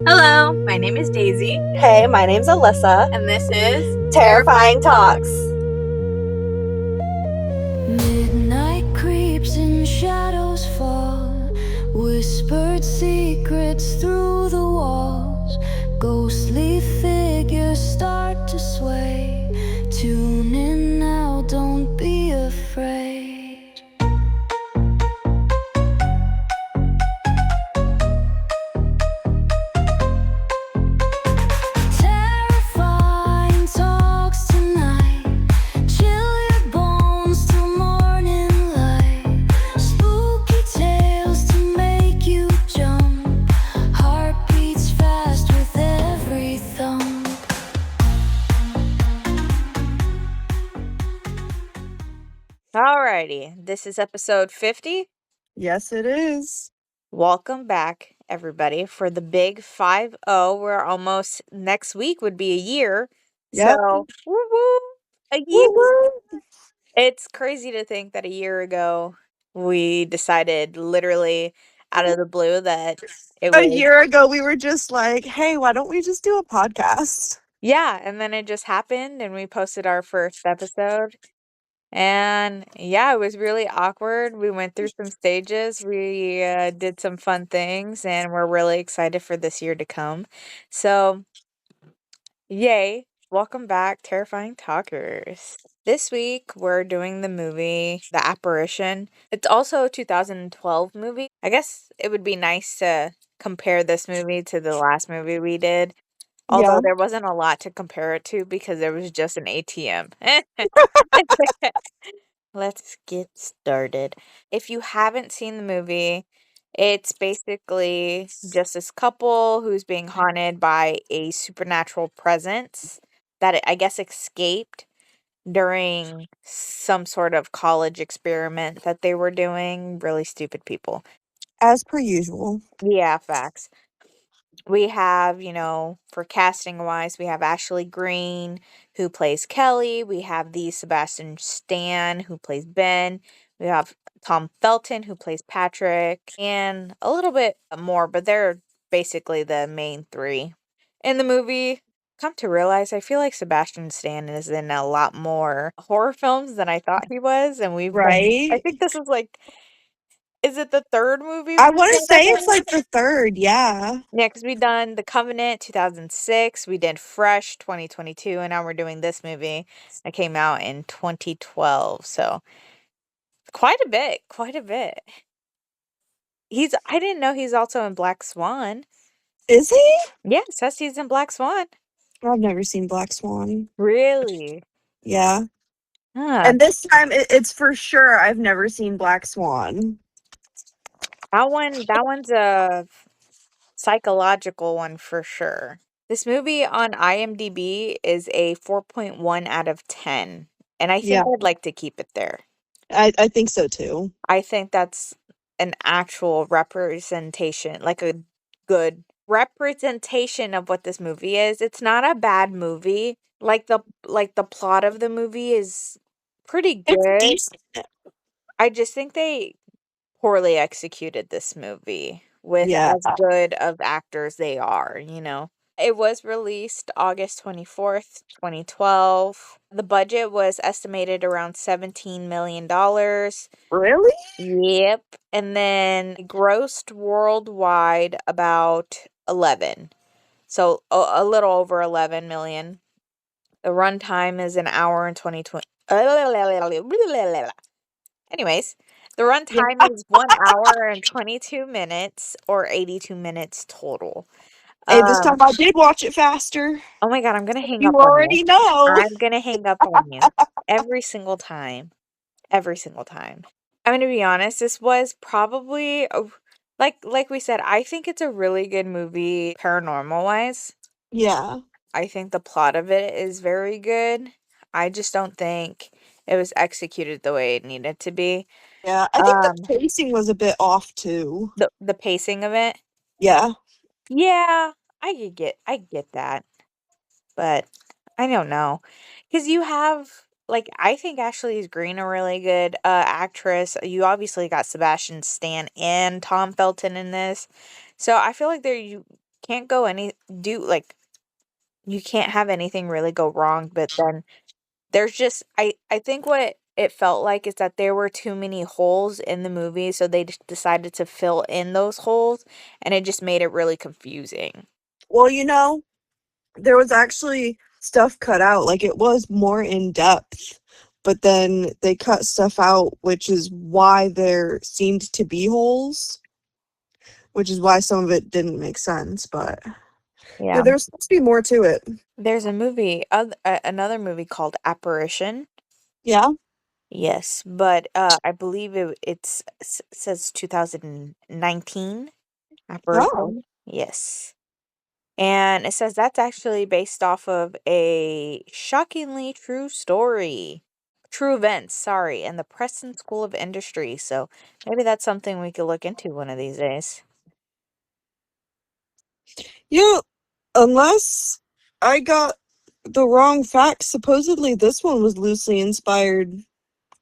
Hello, my name is Daisy, Hey, my name's Alyssa. and this is Terrifying Talks. Midnight creeps and shadows fall, whispered secrets through the walls. Ghostly figures start to sway. Tune in now, don't be afraid. Terrifying talks tonight. Chill your bones till morning light. Spooky tales to make you jump. Heart beats fast with every thump. Alrighty, this is episode 50. Yes, it is. Welcome back, everybody, for the big 5-0. We're almost next week would be a year. Yep. So, woo woo, a year. Woo-woo. It's crazy to think that a year ago we decided literally out of the blue that it A was, year ago, we were just like, hey, why don't we just do a podcast? yeah, and then it just happened and we posted our first episode. And yeah, it was really awkward. We went through some stages. We did some fun things, and we're really excited for this year to come. So, yay. Welcome back, Terrifying Talkers. This week, we're doing the movie The Apparition. It's also a 2012 movie. I guess it would be nice to compare this movie to the last movie we did. Yeah. Although there wasn't a lot to compare it to because there was just an ATM. Let's get started. If you haven't seen the movie, it's basically just this couple who's being haunted by a supernatural presence that I guess escaped during some sort of college experiment that they were doing. Really stupid people. As per usual. Yeah, facts. We have, for casting wise, we have Ashley Greene who plays Kelly. We have the Sebastian Stan who plays Ben. We have Tom Felton who plays Patrick, and a little bit more, but they're basically the main three. In the movie, come to realize, I feel like Sebastian Stan is in a lot more horror films than I thought he was, and I Right? think this is like, is it the third movie I we've want to done of say it's him? like the third. Yeah. Yeah, because we done The Covenant 2006, we did Fresh 2022, and now we're doing this movie that came out in 2012. So quite a bit, quite a bit. I didn't know he's also in Black Swan. Is he? Yeah, it says he's in Black Swan. I've never seen Black Swan. Really? Yeah. Huh. And this time, it's for sure I've never seen Black Swan. That one's a psychological one for sure. This movie on IMDb is a 4.1 out of 10, and I think Yeah. I'd like to keep it there. I think so too. I think that's an actual representation, like a good representation of what this movie is. It's not a bad movie. Like the plot of the movie is pretty It's good. decent. I just think they poorly executed this movie with Yeah. as good of actors they are. It was released August 24th, 2012. The budget was estimated around $17 million. Really? Yep. And then grossed worldwide about 11. So a little over 11 million. The runtime is an hour and 20. Anyways, the Yeah. runtime is 1 hour and 22 minutes or 82 minutes total. Hey, this time Um, I did watch it faster. oh my God, I'm gonna hang You up on you. already know. I'm gonna hang up on you every single time. Every single time. I'm gonna be honest, this was probably like we said, I think it's a really good movie paranormal wise. Yeah. I think the plot of it is very good. I just don't think it was executed the way it needed to be. Yeah. I think the Um pacing was a bit off too. the pacing of it. Yeah. Yeah, I get that. But I don't know. Cause you have like I think Ashley's Green a really good actress. You obviously got Sebastian Stan and Tom Felton in this. So I feel like can't go any do like you can't have anything really go wrong, but then there's just I think what it felt like is that there were too many holes in the movie, so they just decided to fill in those holes, and it just made it really confusing. Well, there was actually stuff cut out. Like it was more in depth, but then they cut stuff out, which is why there seemed to be holes, which is why some of it didn't make sense. But yeah, Yeah. there's supposed to be more to it. There's another movie called Apparition. Yeah. Yes, but I believe says 2019 Oh. Apparition. Yes. And it says that's actually based off of a shockingly true story. True events, sorry, and the Preston School of Industry. So maybe that's something we could look into one of these days. Yeah. Unless I got the wrong facts, supposedly this one was loosely inspired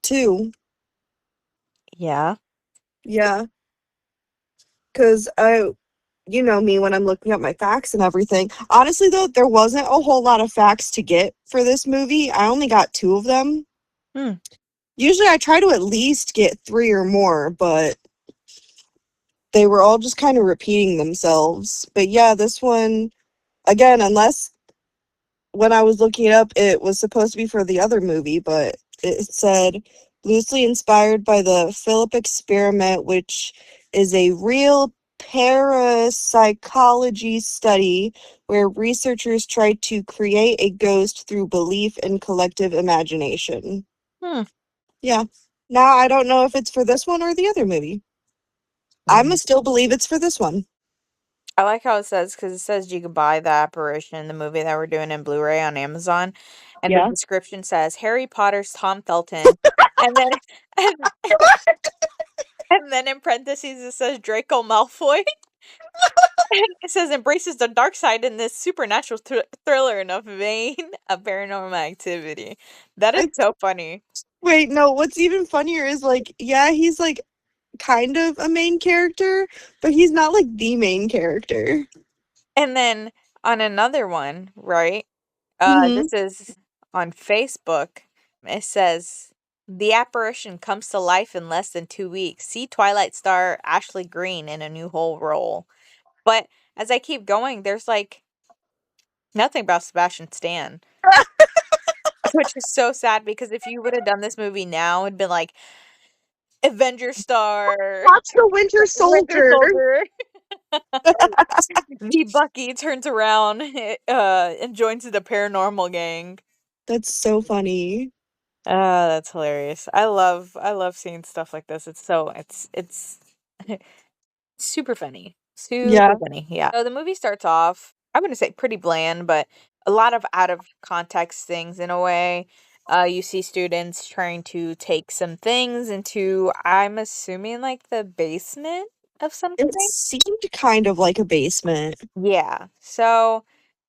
too. Yeah. Yeah. Because you know me when I'm looking up my facts and everything. Honestly, though, there wasn't a whole lot of facts to get for this movie. I only got two of them. Hmm. Usually I try to at least get three or more, but they were all just kind of repeating themselves. But yeah, this one, again, unless when I was looking it up, it was supposed to be for the other movie, but it said loosely inspired by the Philip experiment, which is a real parapsychology study where researchers tried to create a ghost through belief and collective imagination. Hmm. Yeah. Now I don't know if it's for this one or the other movie. I'ma Mhm. still believe it's for this one. I like how it says because it says you could buy the Apparition, the movie that we're doing in Blu-ray on Amazon, and the Yeah. description says Harry Potter's Tom Felton, and then and, and then in parentheses it says Draco Malfoy. And it says embraces the dark side in this supernatural thriller in a vein of paranormal activity. That is It's so funny. wait, no, what's even funnier is like, yeah, he's like kind of a main character, but he's not like the main character. And then on another one, right? Mhm. This is on Facebook. It says the apparition comes to life in less than 2 weeks. See Twilight star Ashley Greene in a new whole role. But as I keep going, there's like nothing about Sebastian Stan, which is so sad because if you would have done this movie now, it'd been like Avenger star, Watch the Winter Winter Soldier. Soldier. The Bucky turns around and joins the paranormal gang. That's so funny. That's hilarious. I love seeing stuff like this. It's super funny. Super Yeah. funny. Yeah. So the movie starts off, I wouldn't say pretty bland, but a lot of out of context things in a way. You see students trying to take some things into, I'm assuming, like the basement of It something. seemed kind of like a basement. Yeah. So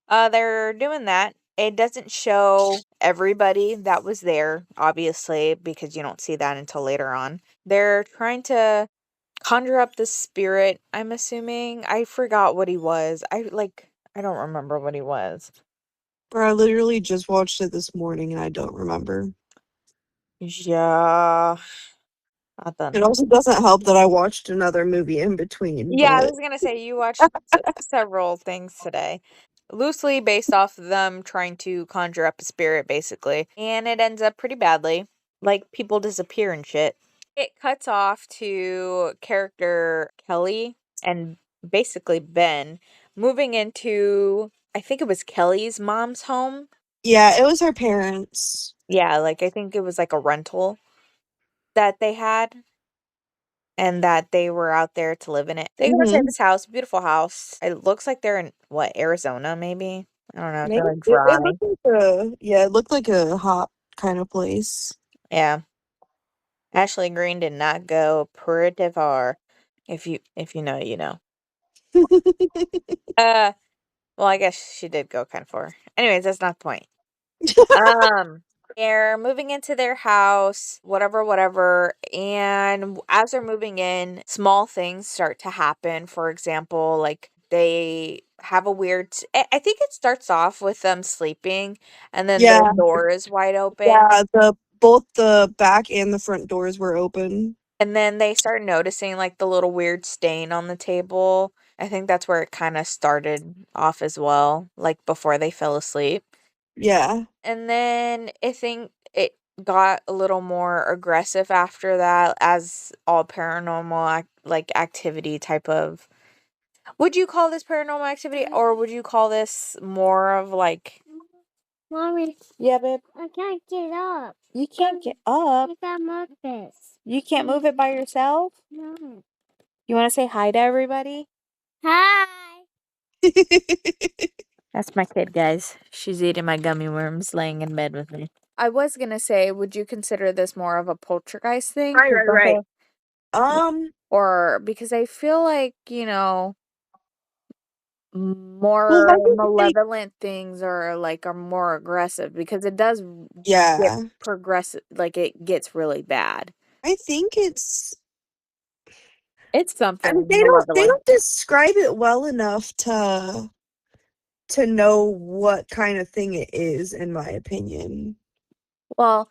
they're doing that. It doesn't show everybody that was there, obviously, because you don't see that until later on. They're trying to conjure up the spirit, I'm assuming. I forgot what he was. I don't remember what he was. Bro, I literally just watched it this morning and I don't remember. Yeah. I It don't. also doesn't help that I watched another movie in between, Yeah, I but was gonna say you watched several things today. Loosely based off of them trying to conjure up a spirit, basically. And it ends up pretty badly. Like, people disappear and shit. It cuts off to character Kelly and basically Ben moving into, I think it was Kelly's mom's home. yeah, it was her parents. Yeah, like I think it was like a rental that they had and that they were out there to live in it. They go to Mhm. this house, beautiful house. It looks like they're in what, Arizona maybe? I don't know, it's Maybe really dry. it looked like it looked like a hot kind of place. Yeah. Ashley Green did not go pretty far. If you know, you know. Uh well, I guess she did go kind of far. Anyways, that's not the point. Um, they're moving into their house, whatever, whatever. And as they're moving in, small things start to happen. For example, like they have a weird I think it starts off with them sleeping, and then their Yeah, door is wide open, yeah. The both the back and the front doors were open. and then they start noticing, like, the little weird stain on the table. I think that's where it kinda started off as well, like, before they fell asleep. Yeah, And then I think it got a little more aggressive after that, as all paranormal activity type of. Would you call this paranormal activity, or would you call this more of like. Mommy, Yeah, babe. I can't get up. You can't get up. I got move this. You can't move it by yourself? No. You want to say hi to everybody? Hi. That's my kid, guys. She's eating my gummy worms, laying in bed with me. I was gonna say, would you consider this more of a poltergeist thing? right, 'Cause right, don't right. they- Um, Or because I feel like, well, more why do you think? malevolent things are more aggressive, because it does get Yeah, progressive, like, it gets really bad. I think it's. It's I mean, something they malevolent. don't describe it well enough to know what kind of thing it is, in my opinion. Well,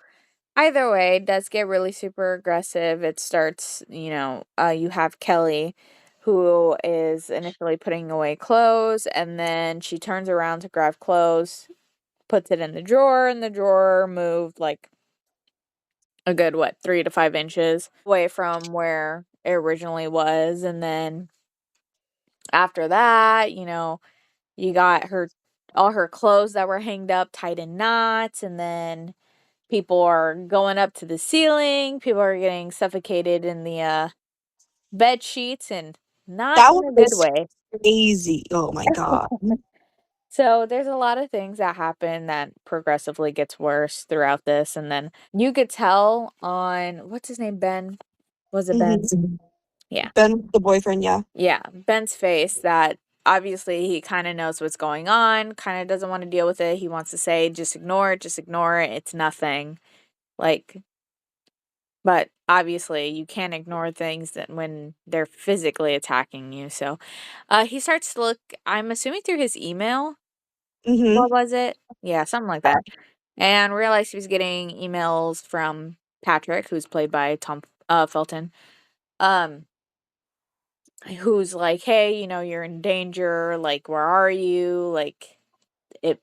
either way, it does get really super aggressive. It starts, you have Kelly, who is initially putting away clothes, and then she turns around to grab clothes, puts it in the drawer, and the drawer moved like a good, 3 to 5 inches away from where it originally was. And then after that, you got all her clothes that were hanged up tied in knots, and then people are going up to the ceiling. People are getting suffocated in the bed sheets, and not That in one a good was way. crazy. Oh my god. So there's a lot of things that happen that progressively gets worse throughout this, and then you could tell on what's his name, Ben? Was it Ben? Hmm. Yeah. Ben, the boyfriend, yeah. Yeah, Ben's face that obviously he kind of knows what's going on, kind of doesn't want to deal with it. He wants to say, just ignore it. It's nothing. Like, but obviously you can't ignore things that when they're physically attacking you. So, he starts to look, I'm assuming through his email. Hmm. What was it? Yeah, something like that. And realized he was getting emails from Patrick, who's played by Tom Felton. Um, who's like, "Hey, you're in danger, like, where are you?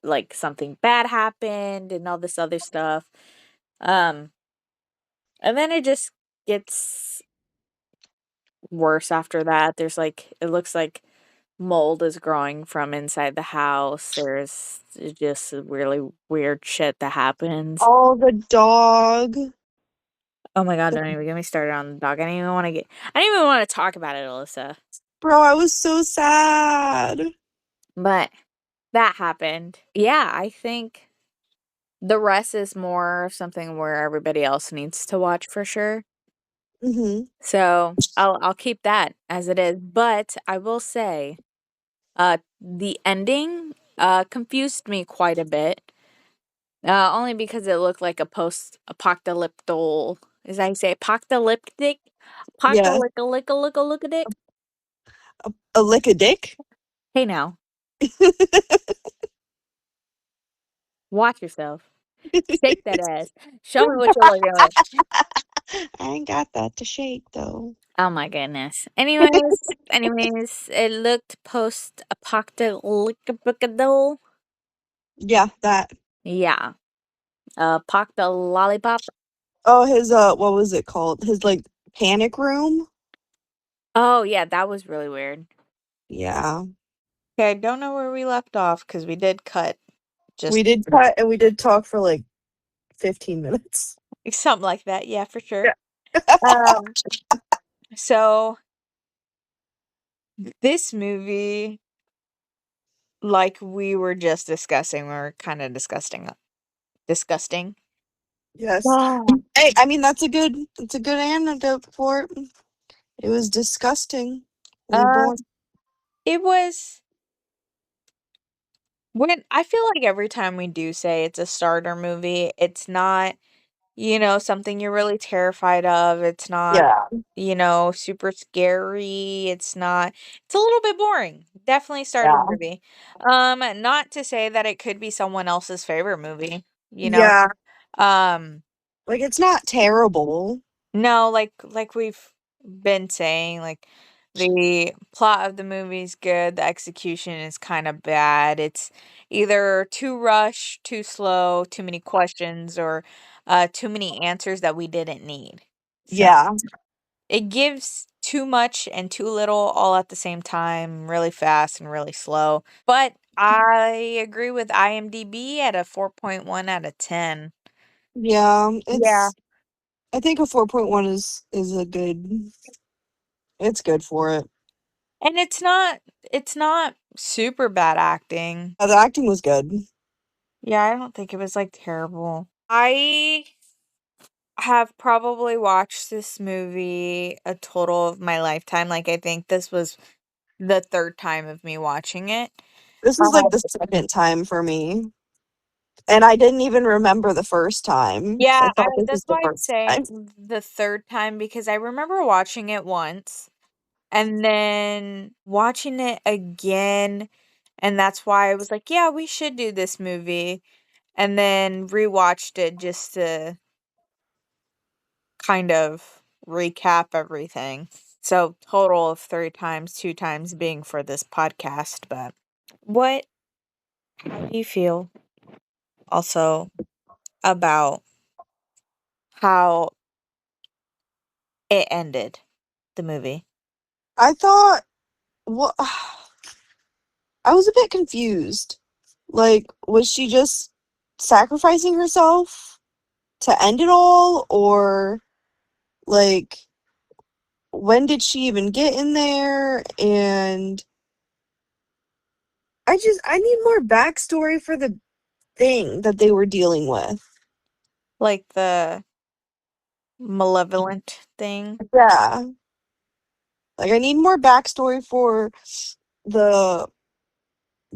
Like something bad happened," and all this other stuff. Um, and then it just gets worse after that. There's like it looks like mold is growing from inside the house. There's just really weird shit that happens. Oh, the dog. Oh my god, don't even get me started on the dog. I don't even want to talk about it, Alyssa. Bro, I was so sad. But that happened. Yeah, I think the rest is more of something where everybody else needs to watch for sure. Hmm. So I'll keep that as it is. But I will say, the ending confused me quite a bit. Only because it looked like a post-apocalyptic. Is that how you say it? Apocalyptic? Yeah. Apocalyptic? A lick a dick? Hey now, watch yourself. Shake that ass. Show me what you're looking like. I ain't got that to shake though. Oh my goodness. Anyways, it looked post-apocalyptic. Yeah, that. Yeah. Pock the lollipop. Oh, his what was it called? His like panic room? Oh yeah, that was really weird. Yeah. Okay, I don't know where we left off because we did cut just We did cut and we did talk for like 15 minutes. something like that. Yeah, for sure. Yeah. Um, so this movie, like we were just discussing, we were kind of disgusting. Yes. Wow. Hey, I mean that's a good antidote for it. It was disgusting. Uh, Reborn. it was when I feel like every time we do say it's a starter movie, it's not something you're really terrified of. It's not, Yeah. super scary. It's a little bit boring. Definitely starter Yeah. movie. Not to say that it could be someone else's favorite movie, you know? Yeah. Um, Like it's not terrible. no, like we've been saying, like the plot of the movie's good, the execution is kind of bad. It's either too rushed, too slow, too many questions, or too many answers that we didn't need. So Yeah. it gives too much and too little all at the same time, really fast and really slow. But I agree with IMDb at a 4.1 out of 10. Yeah. Yeah. I think a 4.1 is a good, it's good for it. And it's not super bad acting. The acting was good. Yeah, I don't think it was, like, terrible. I have probably watched this movie a total of my lifetime, like, I think this was the 3rd time of me watching it. This is like Um the second time for me. And I didn't even remember the first time. Yeah, I thought this that's was the why I'm first saying time. the 3rd time because I remember watching it once and then watching it again, and that's why I was like, "Yeah, we should do this movie." And then rewatched it just to kind of recap everything. So total of 3 times, 2 times being for this podcast, but what how do you feel also about how it ended, the movie? I thought, what? I was a bit confused. Like, was she just sacrificing herself to end it all? Or, like, when did she even get in there? And I need more backstory for the thing that they were dealing with. Like the malevolent thing? Yeah. Like, I need more backstory for the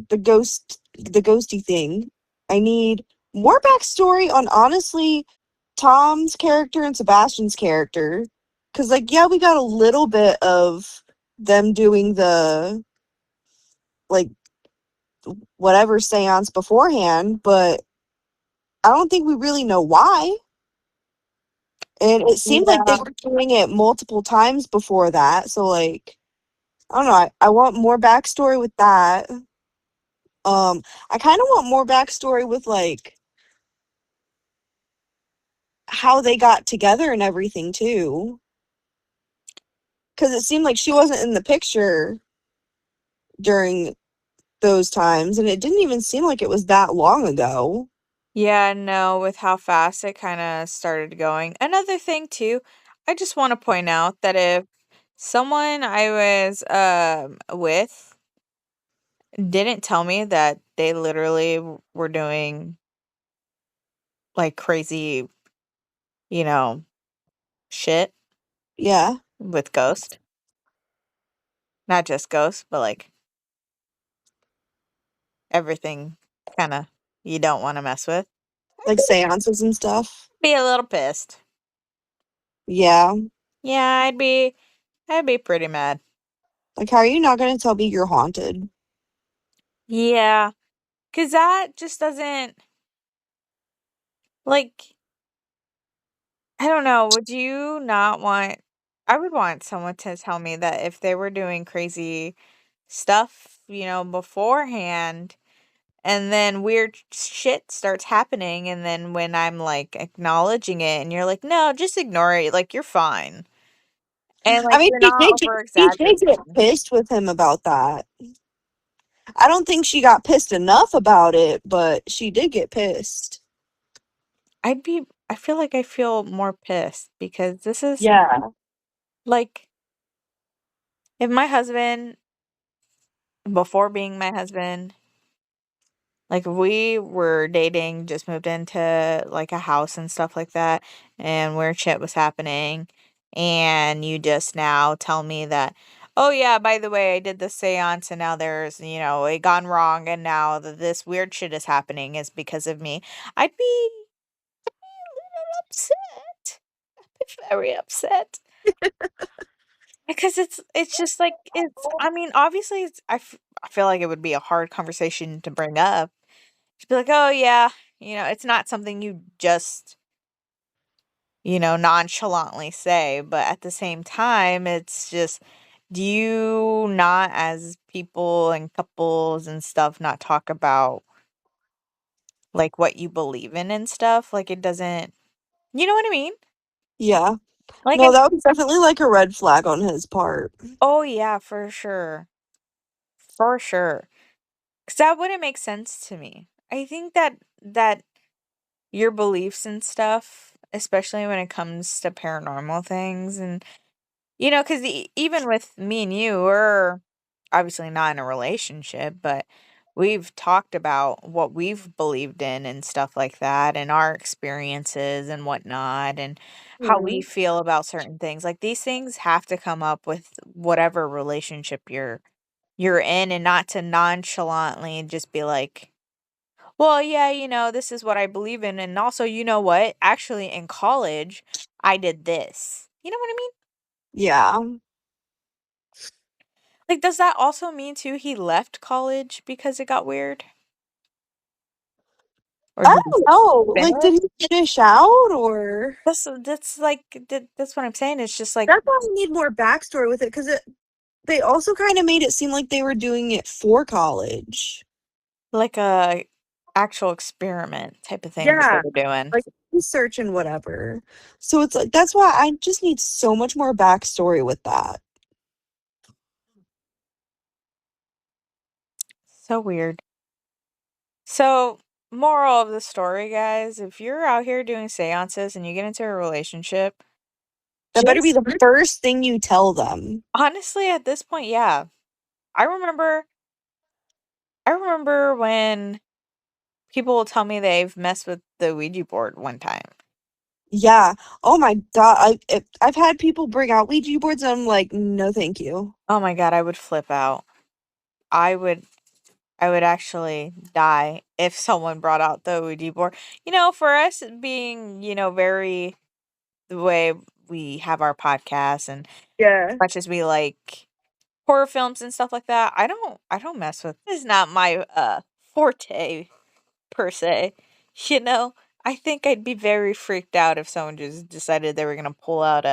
the ghosty thing. I need more backstory on, honestly, Tom's character and Sebastian's character. Cause like, yeah, we got a little bit of them doing the like whatever seance beforehand, but I don't think we really know why. And it seemed like they Yeah. were doing it multiple times before that. So like, I don't know. I want more backstory with that. I kind of want more backstory with like how they got together and everything too. Because it seemed like she wasn't in the picture during those times, and it didn't even seem like it was that long ago. Yeah, no, with how fast it kinda started going. Another thing too, I just wanna point out that if someone I was, with didn't tell me that they literally were doing, like, crazy, you know, shit Yeah, with Ghost, not just Ghost, but, like, everything kinda you don't wanna mess with, like seances and stuff. be a little pissed. Yeah. Yeah, I'd be pretty mad. Like, how are you not going to tell me you're haunted? Yeah, 'cause that just doesn't like I don't know, would you not want I would want someone to tell me that if they were doing crazy stuff, beforehand, and then weird shit starts happening, and then when I'm, like, acknowledging it and you're like, "No, just ignore it, like, you're fine." And, I like, mean, you're not over she did get exaggerating. pissed with him about that. I don't think she got pissed enough about it, but she did get pissed. I feel like I feel more pissed because this is Yeah. like, if my husband before being my husband, like, we were dating, just moved into, like, a house and stuff like that, and weird shit was happening, and you just now tell me that, "Oh, yeah, by the way, I did this seance, and now there's, it gone wrong, and now this weird shit is happening is because of me." I'd be upset. Very upset. Because it's just like it's I mean, obviously I feel like it would be a hard conversation to bring up. To be like, "Oh yeah, it's not something you just, nonchalantly say." But at the same time, it's just do you not as people and couples and stuff not talk about like what you believe in and stuff? Like it doesn't, you know what I mean? Yeah. Like No, it, that was definitely like a red flag on his part. oh yeah, for sure. For sure. 'Cause that wouldn't make sense to me. I think that your beliefs and stuff, especially when it comes to paranormal things and because even with me and you, we're obviously not in a relationship, but we've talked about what we've believed in and stuff like that and our experiences and whatnot and how we Mm. feel about certain things. Like these things have to come up with whatever relationship you're in and not to nonchalantly just be like, well, yeah, this is what I believe in. And also, you know what? Actually, in college, I did this. You know what I mean? Yeah. Like, does that also mean too he left college because it got weird? Or I did he don't know. Like, did finish? he finish out or? That's like that's what I'm saying. It's just like That's why we need more backstory with it because they also kind of made it seem like they were doing it for college. a actual experiment type of thing that they Yeah. were doing. Like research and whatever. So it's like that's why I just need so much more backstory with that. So weird. So, moral of the story, guys, if you're out here doing seances and you get into a relationship, That better be just the first thing you tell them. honestly at this point, yeah. I remember I remember when people will tell me they've messed with the Ouija board one time. Yeah. Oh my god. I've had people bring out Ouija boards and I'm like, no, thank you. Oh my god, I would flip out. I would I would actually die if someone brought out the Ouija board. For us being, very the way we have our podcasts and Yeah. much as we like horror films and stuff like that, I don't mess with it's not my forte per se. You know, I think I'd be very freaked out if someone just decided they were gonna pull out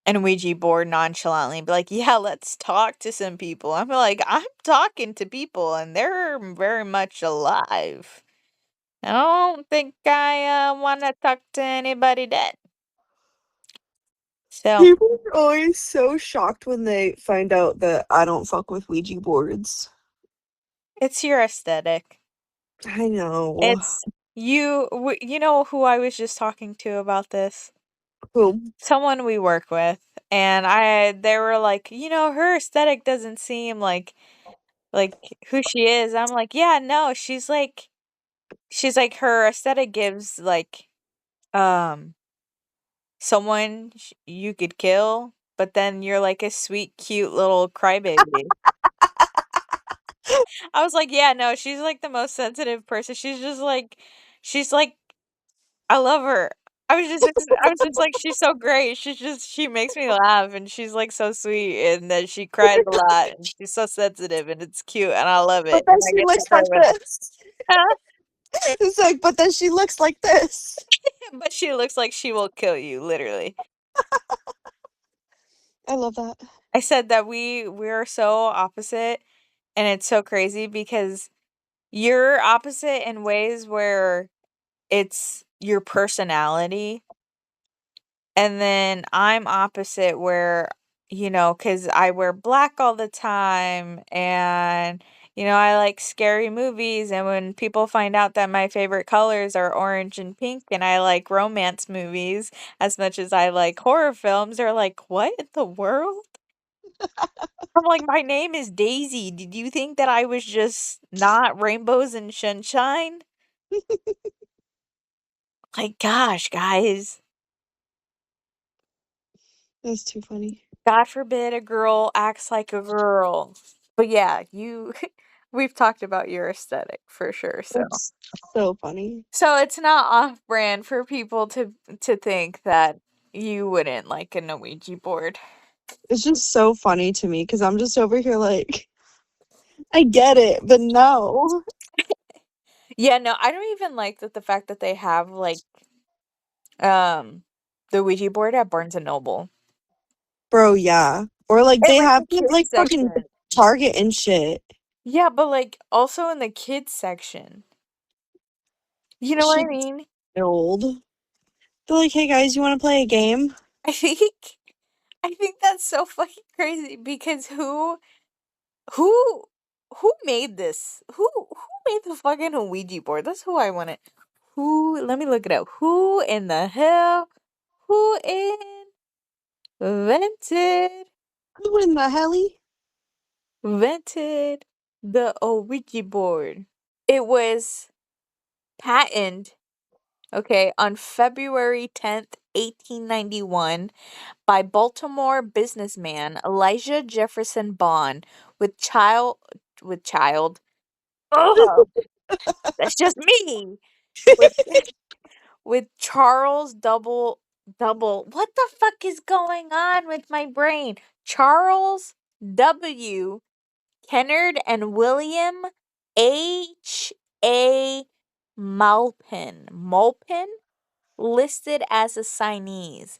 an Ouija board nonchalantly and be like, "Yeah, let's talk to some people." I'm like, "I'm talking to people and they're very much alive. I don't think I wanna talk to anybody dead." So, People are always so shocked when they find out that I don't fuck with Ouija boards. it's your aesthetic. I know. It's you know who I was just talking to about this? Well, Someone we work with, and they were like, her aesthetic doesn't seem like who she is." I'm like, "Yeah, no, she's like her aesthetic gives like um someone you could kill, but then you're like a sweet cute little crybaby." I was like, "Yeah, no, she's like the most sensitive person. She's like I love her." I was just like, "She's so great. She makes me laugh and she's like so sweet and then she cries a lot and she's so sensitive and it's cute and I love but it then and I she get to looks play like with this. her." It's like, but then she looks like this. But she looks like she will kill you, literally. I love that. I said that we're so opposite and it's so crazy because you're opposite in ways where it's your personality. And then I'm opposite where, cause I wear black all the time and, I like scary movies. And when people find out that my favorite colors are orange and pink and I like romance movies as much as I like horror films, they're like, "What in the world?" I'm like, "My name is Daisy. Did you think that I was just not rainbows and sunshine?" Like, gosh, guys. That's too funny. God forbid a girl acts like a girl. But yeah, We've talked about your aesthetic for sure. So It's so funny. it's not off brand for people to think that you wouldn't like a Ouija board. It's just so funny to me because I'm just over here like, I get it, but no. Yeah, no, I don't even like that the fact that they have like um the Ouija board at Barnes and Noble. Bro, yeah. Or like And they like have the kids like fucking section. Target and shit. Yeah, but like also in the kids section. You know what I Shit mean? old. They're like, hey guys, you want to play a game? I think I think that's so fucking crazy because who who made this? Who made the fucking Ouija board? That's who I want to. Who? Let me look it up. Who in the hell? Who invented Who in the helly? invented the Ouija board? It was patented, okay, on February 10th, 1891 by Baltimore businessman Elijah Jefferson Bond with child. Ugh, that's just me. With with Charles what the fuck is going on with my brain? Charles W. Kennard and William H. A. Malpin listed as assignees.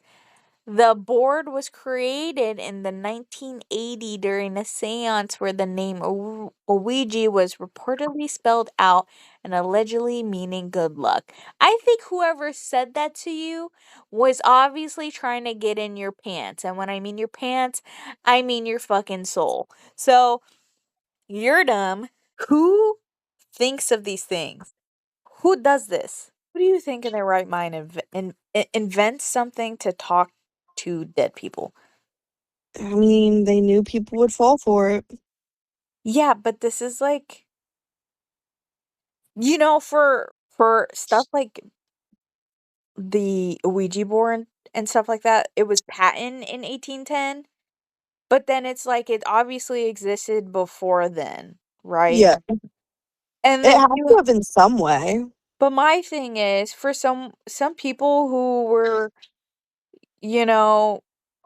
The board was created in the 1980 during a seance where the name Ouija was reportedly spelled out and allegedly meaning good luck. I think whoever said that to you was obviously trying to get in your pants. And when I mean your pants, I mean your fucking soul. So, you're dumb. Who thinks of these things? Who does this? Who do you think in their right mind invents something to talk to dead people? I mean, they knew people would fall for it. Yeah, but this is like, for stuff like the Ouija board and stuff like that, it was patent in 1810, but then it's like it obviously existed before then, right? Yeah. And It then had to have in some way. but my thing is for some people who were you know,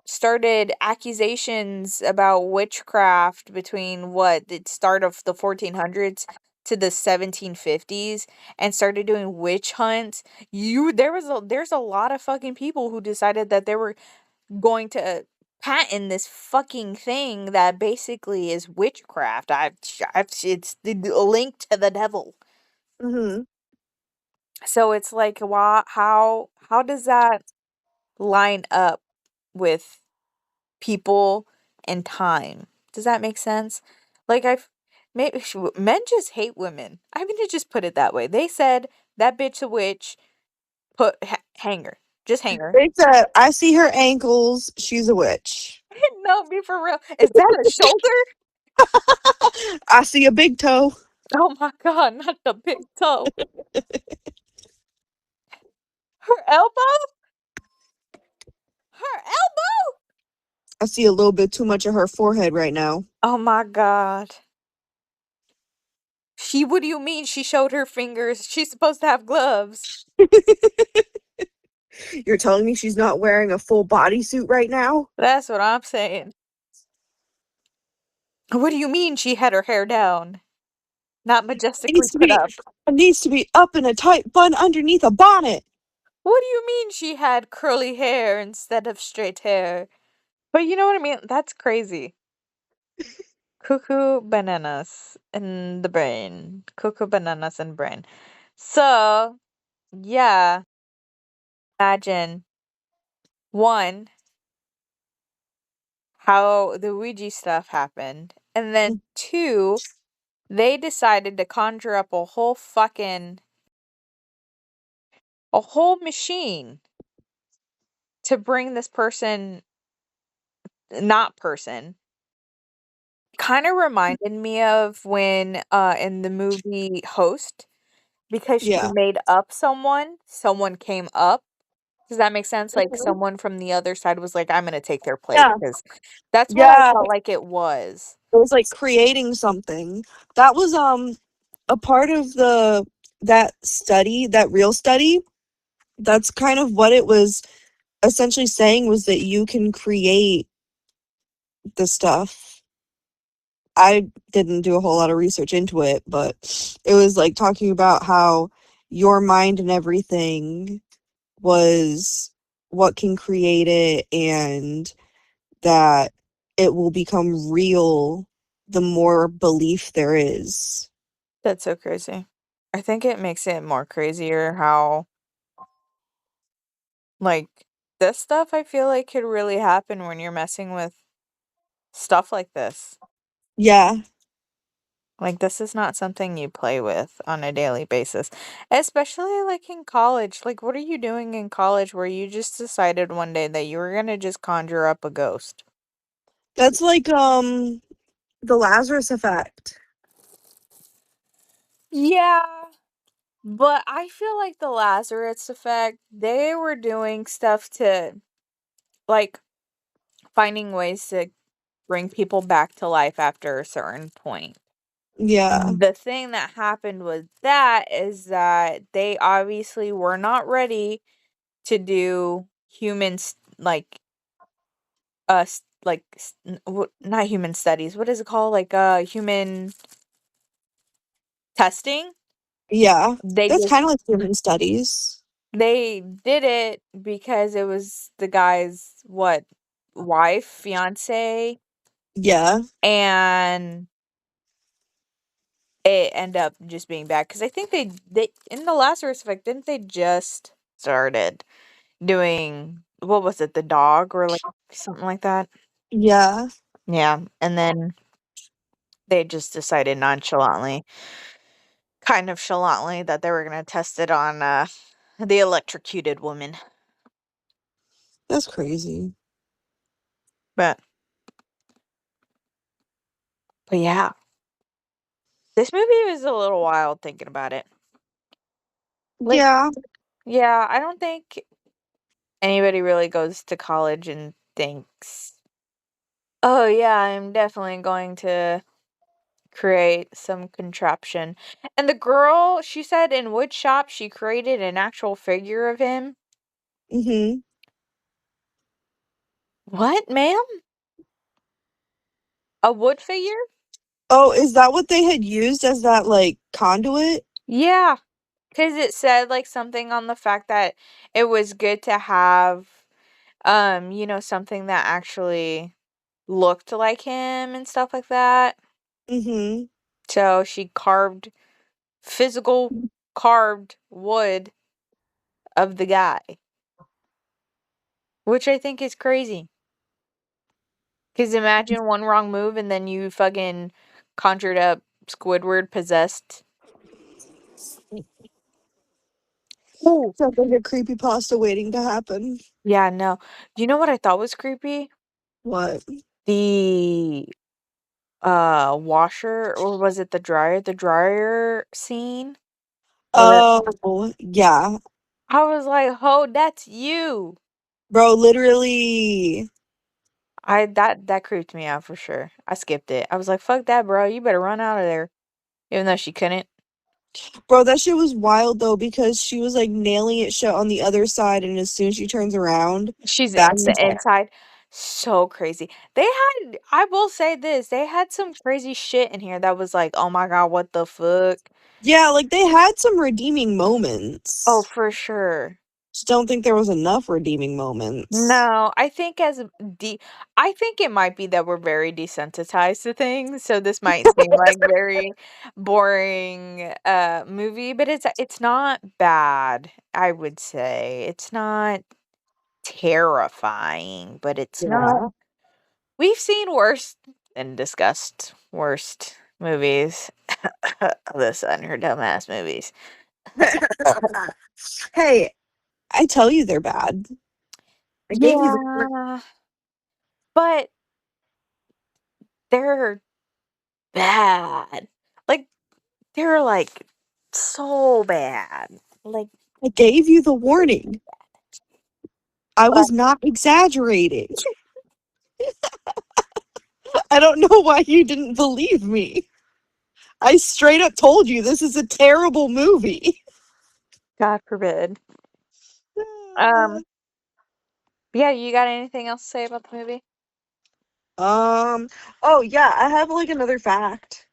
started accusations about witchcraft between the start of the 1400s to the 1750s and started doing witch hunts. There's a lot of fucking people who decided that they were going to patent this fucking thing that basically is witchcraft. It's the link to the devil. Hmm. So it's like, how does that line up with people and time? Does that make sense? Like maybe men just hate women. I'm gonna just put it that way. They said that bitch a witch. Hang her. Just hang her. They said, I see her ankles. She's a witch. No, be for real. Is that a shoulder? I see a big toe. Oh my god, not the big toe. Her elbow? Her elbow? I see a little bit too much of her forehead right now. Oh my god. What do you mean she showed her fingers? She's supposed to have gloves. You're telling me she's not wearing a full bodysuit right now? That's what I'm saying. What do you mean she had her hair down? Not It majestically needs to put be up. it needs to be up in a tight bun underneath a bonnet. What do you mean she had curly hair instead of straight hair? But you know what I mean? That's crazy. Cuckoo bananas in the brain. Cuckoo bananas in brain. So, yeah, imagine one, how the Ouija stuff happened. And then two, they decided to conjure up a whole machine to bring this not person. Kind of reminded me of when in the movie Host, because she Yeah. made up someone came up. Does that make sense? Like Mhm. someone from the other side was like, I'm gonna take their place, Yeah. because that's what I Yeah. felt like it was. It was like creating something. That was a part of the that study, that real study. That's kind of what it was essentially saying, was that you can create the stuff. I didn't do a whole lot of research into it, but it was like talking about how your mind and everything was what can create it, and that it will become real the more belief there is. That's so crazy. I think it makes it more crazier how, like, this stuff I feel like could really happen when you're messing with stuff like this. Yeah, Like, this is not something you play with on a daily basis, especially like in college. Like, what are you doing in college where you just decided one day that you were gonna just conjure up a ghost? that's like the Lazarus effect. Yeah, but I feel like the Lazarus effect, they were doing stuff to, like, finding ways to bring people back to life after a certain point. Yeah, The thing that happened with that is that they obviously were not ready to do humans, like, not human studies. What is it called? Like, human testing. yeah. They That's just kind of like human studies. they did it because it was the guy's what wife, fiance, Yeah, and it ended up just being bad because I think they in the Lazarus Effect, didn't they just started doing, what was it, the dog or like something like that? yeah. Yeah, and then they just decided nonchalantly, kind of chalantly, that they were gonna test it on the electrocuted woman. That's crazy. But yeah, this movie was a little wild thinking about it. Like, Yeah. yeah, I don't think anybody really goes to college and thinks, "Oh yeah, I'm definitely going to create some contraption." And the girl, she said in wood shop she created an actual figure of him. Mhm. What, ma'am? A wood figure? Oh, is that what they had used as that like conduit? Yeah, because it said like something on the fact that it was good to have, something that actually looked like him and stuff like that. Mhm. So she physical carved wood of the guy, which I think is crazy. Because imagine one wrong move and then you fucking conjured up Squidward possessed. Ooh. Sounds like a creepy pasta waiting to happen. Yeah, no. You know what I thought was creepy? What? The washer, or was it the dryer? The dryer scene where Oh, yeah. I was like, "Oh, that's you." Bro, literally. That creeped me out for sure. I skipped it. I was like, "Fuck that, bro. You better run out of there." Even though she couldn't. Bro, that shit was wild though, because she was like nailing it shut on the other side, and as soon as she turns around, She's back in the into inside. So crazy. I will say this, they had some crazy shit in here that was like, "Oh my god, what the fuck?" Yeah, like they had some redeeming Oh, moments. for sure. Just don't think there was enough redeeming moments. No, I think I think it might be that we're very desensitized to things, so this might seem like very boring movie, but it's not bad, I would say. It's not terrifying, but it's not. Yeah. We've seen worse and discussed worst movies. Alyssa and her dumbass movies. Hey, I tell you they're bad. I gave you the Yeah, but they're bad. Like, they're, like, so bad. Like, I gave you the warning. I but was not exaggerating. I don't know why you didn't believe me. I straight up told you this is a terrible movie. God forbid. Um, yeah, you got anything else to say about the movie? Oh yeah, I have like another fact.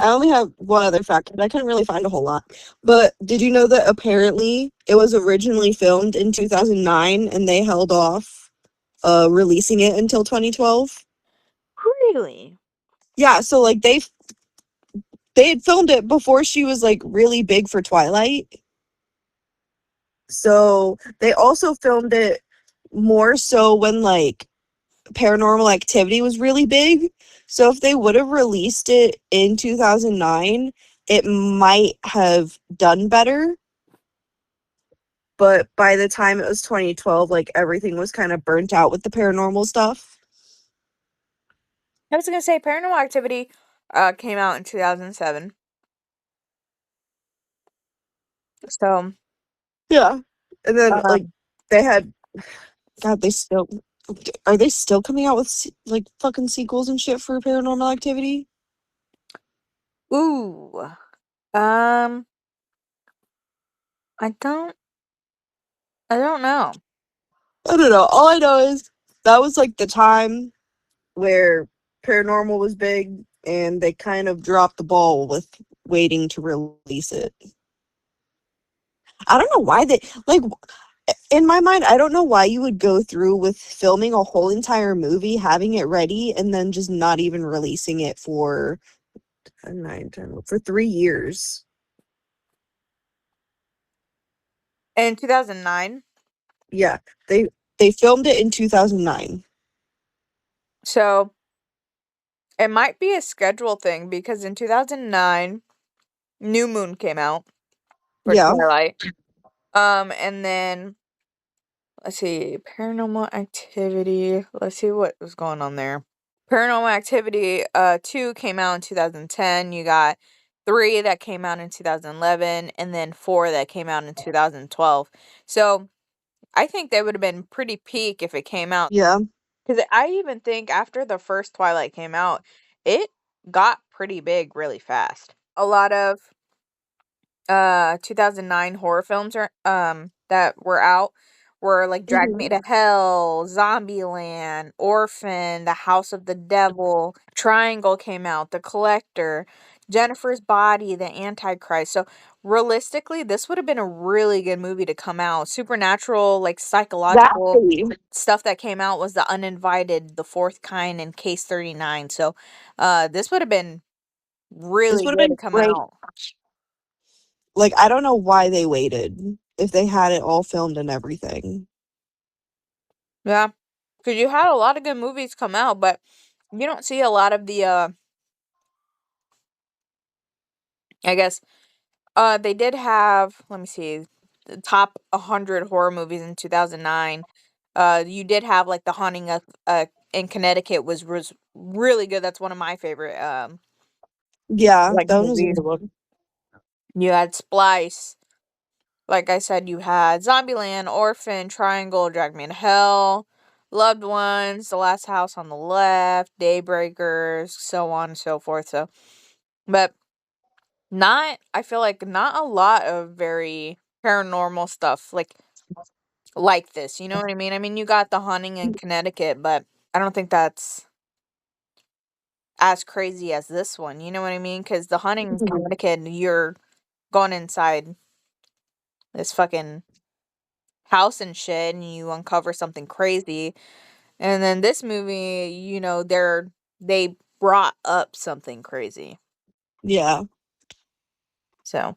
I only have one other fact, but I couldn't really find a whole lot. But did you know that apparently it was originally filmed in 2009 and they held off releasing it until 2012? Really? Yeah, so like they had filmed it before she was like really big for Twilight. So they also filmed it more so when like Paranormal Activity was really big. So if they would have released it in 2009, it might have done better. But by the time it was 2012, like everything was kind of burnt out with the paranormal stuff. I was gonna say Paranormal Activity came out in 2007. So, Yeah. And then like um, they had God, are they still coming out with like fucking sequels and shit for Paranormal Activity? ooh. Um, I don't I don't know. I don't know. All I know is that was like the time where paranormal was big and they kind of dropped the ball with waiting to release it. I don't know why they like in my mind, I don't know why you would go through with filming a whole entire movie, having it ready, and then just not even releasing it for 3 years. In 2009. Yeah, they filmed it in 2009. So, it might be a schedule thing because in 2009, New Moon came out for Yeah. Twilight. And then let's see, Paranormal Activity. Let's see what was going on there. Paranormal Activity 2 came out in 2010. You got 3 that came out in 2011 and then 4 that came out in 2012. So, I think they would have been pretty peak if it came out. Yeah. Cuz I even think after the first Twilight came out, it got pretty big really fast. A lot of 2009 horror films are that were out were like Drag Me Hmm. to Hell, Zombieland, Orphan, The House of the Devil, Triangle came out, The Collector, Jennifer's Body, The Antichrist. So realistically, this would have been a really good movie to come out. Supernatural, like psychological Exactly. stuff that came out was The Uninvited, The Fourth Kind, and Case 39. So this would have been This really would have good to been come great. out. Like, I don't know why they waited if they had it all filmed and everything. Yeah, because you had a lot of good movies come out, but you don't see a lot of the, I guess, they did have, let me see, the top 100 horror movies in 2009. You did have, like, The Haunting of, in Connecticut was really good. That's one of my favorite, Yeah, like, that one was a movies. good one. You had Splice. Like I said, you had Zombieland, Orphan, Triangle, Drag Me to Hell, Loved Ones, The Last House on the Left, Daybreakers, so on and so forth. So, but I feel like not a lot of very paranormal stuff like this. You know what I mean? I mean, you got The Haunting in Connecticut, but I don't think that's as crazy as this one. You know what I mean? Because The Haunting in Mhm. Connecticut, you're going inside this fucking house and shit and you uncover something crazy. And then this movie, they brought up something crazy. Yeah, So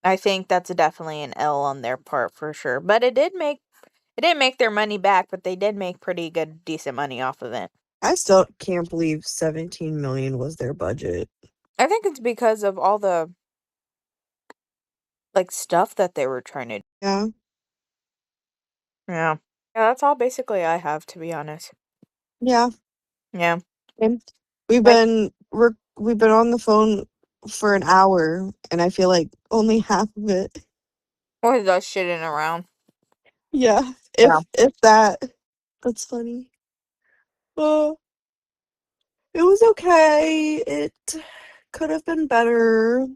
I think that's definitely an L on their part for sure. But it didn't make their money back, but they did make pretty good decent money off of it. I still can't believe 17 million was their budget. I think it's because of all the like stuff that they were trying to do. Yeah, Yeah. Yeah, that's all basically I have to be honest. yeah. Yeah. And we've Like been we've been on the phone for an hour, and I feel like only half of it. or just shitting around. Yeah, Yeah. if that. That's funny. Well, it was okay. It could have been better.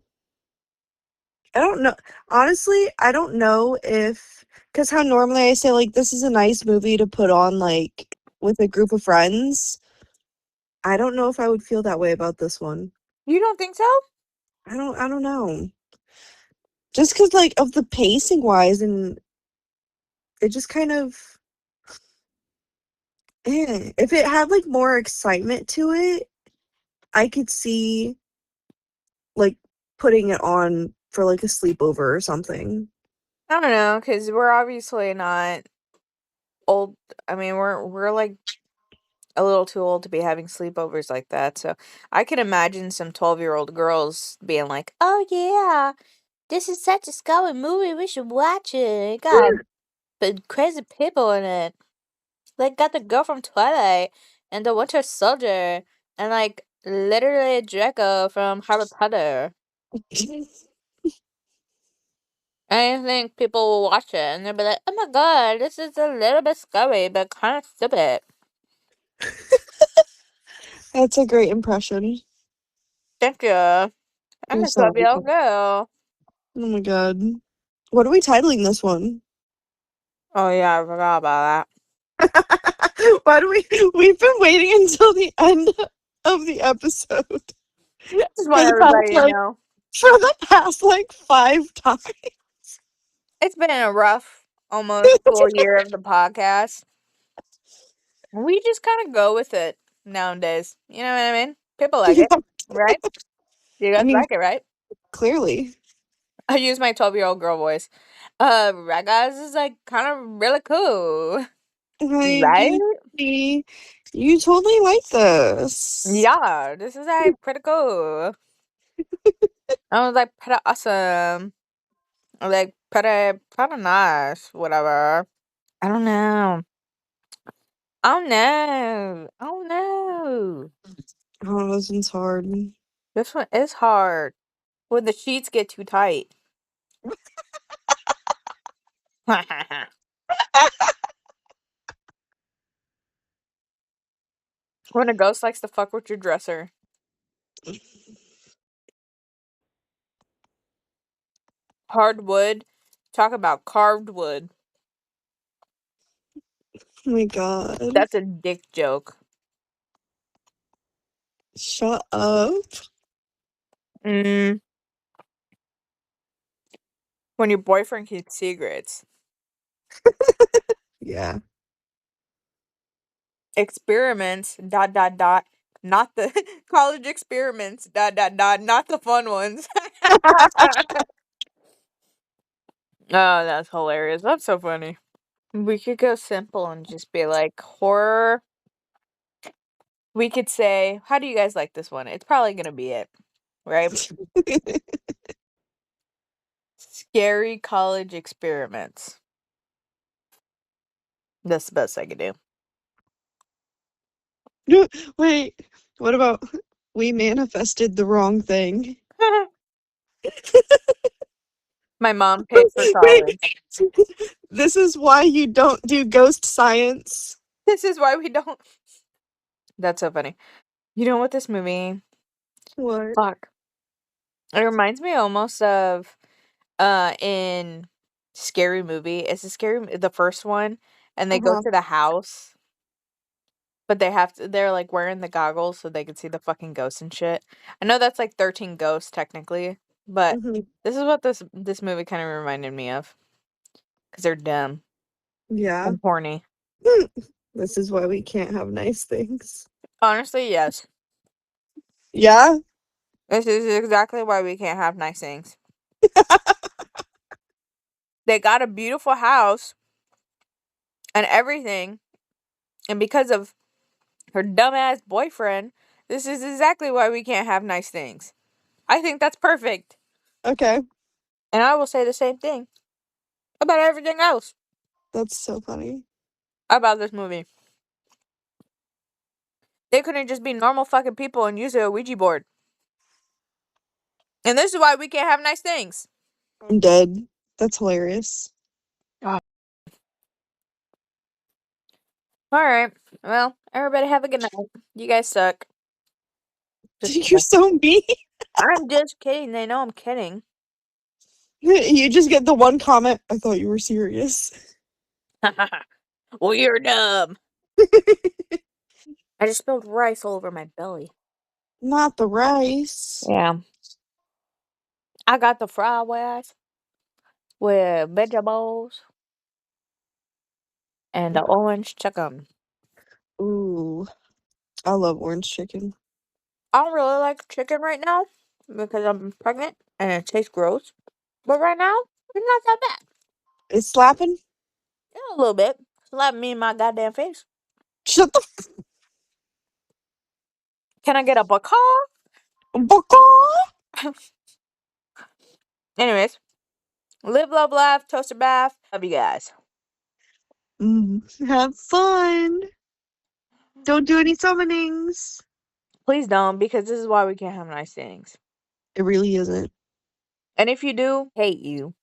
I don't know. Honestly, I don't know if, because how normally I say, like, this is a nice movie to put on, like, with a group of friends. I don't know if I would feel that way about this one. You don't think so? I don't know. Just because, like, of the pacing wise, and it just kind of, if it had, like, more excitement to it, I could see, like, putting it on for, like, a sleepover or something. I don't know, because we're obviously not old. I mean, we're like a little too old to be having sleepovers like that. So I can imagine some 12-year-old girls being like, "Oh yeah, this is such a scary movie. We should watch it. It got crazy people in it. Like got the girl from Twilight and the Winter Soldier and like literally Draco from Harry Potter." I think people will watch it and they'll be like, "Oh my god, this is a little bit scary, but kind of stupid." That's a great impression. Thank you. I'm You're a so 12-year-old welcome. girl. Oh my god. What are we titling this one? Oh yeah, I forgot about that. Why do we've been waiting until the end of the episode Just for want the past everybody to like know. like 5 times. It's been a rough, almost full year of the podcast. We just kind of go with it nowadays. You know what I mean? People like Yeah, it, right? You I guys mean, like it, right? clearly. I use my 12-year-old girl voice. Right, guys, is like kind of really cool, Like right? you totally like this. Yeah, this is like pretty cool. I was like pretty awesome. Like pretty nice, whatever. I don't know. Oh no. Oh no. Oh, this one's hard. This one is hard. When the sheets get too tight. When a ghost likes to fuck with your dresser. Hard wood. Talk about carved wood. Oh my god. That's a dick joke. Shut up. Mm. When your boyfriend keeps secrets. Yeah. Experiments. Dot dot dot. Not the college experiments. Dot dot dot. Not the fun ones. Oh, that's hilarious. That's so funny. We could go simple and just be like horror. We could say, how do you guys like this one? It's probably gonna be it, right? Scary college experiments. That's the best I could do. Wait, what about we manifested the wrong thing? My mom paid for Wait, college. this is why you don't do ghost science. This is why we don't. That's so funny. You know what this movie? What? Fuck. It reminds me almost of in Scary Movie. It's a scary the first one and they go Uh-huh. to the house, but they're like wearing the goggles so they can see the fucking ghosts and shit. I know that's like 13 ghosts technically, but Hmm. this is what this movie kind of reminded me of cuz they're dumb Yeah. and horny. This is why we can't have nice things. Honestly, yes. Yeah? This is exactly why we can't have nice things. They got a beautiful house and everything, and because of her dumbass boyfriend, this is exactly why we can't have nice things. I think that's perfect. Okay. And I will say the same thing about everything else That's so funny. about this movie. They couldn't just be normal fucking people and use a Ouija board. And this is why we can't have nice things. I'm dead. That's hilarious. Ah. All right. Well, everybody have a good night. You guys suck. Just You're kidding. so mean. I'm just kidding. They know I'm kidding. You just get the one comment. I thought you were serious. Well, you're dumb. I just spilled rice all over my belly. Not the rice. Yeah. I got the fried rice with vegetables and the orange chicken. Ooh, I love orange chicken. I don't really like chicken right now because I'm pregnant and it tastes gross. But right now, it's not that bad. It's slapping. Yeah, a little bit. Slap me in my goddamn face. Shut the Can I get a buckle? fuck up. Anyways, live, love, laugh, toaster bath. Love you guys. Have fun. Don't do any summonings. Please don't, because this is why we can't have nice things. It really isn't. And if you do, hate you.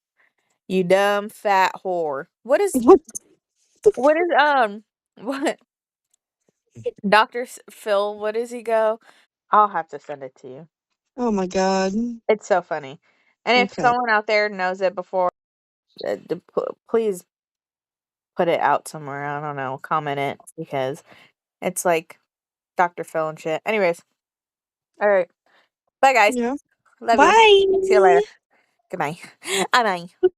You dumb fat whore. What is What the what is what Dr. Phil, what does he go? I'll have to send it to you. Oh my god. It's so funny. And if Okay. someone out there knows it before, please put it out somewhere. I don't know, comment it because it's like Dr. Phil and shit. Anyways, all right. Bye guys. Yeah. Love you. See you later. Bye. Good night. Bye.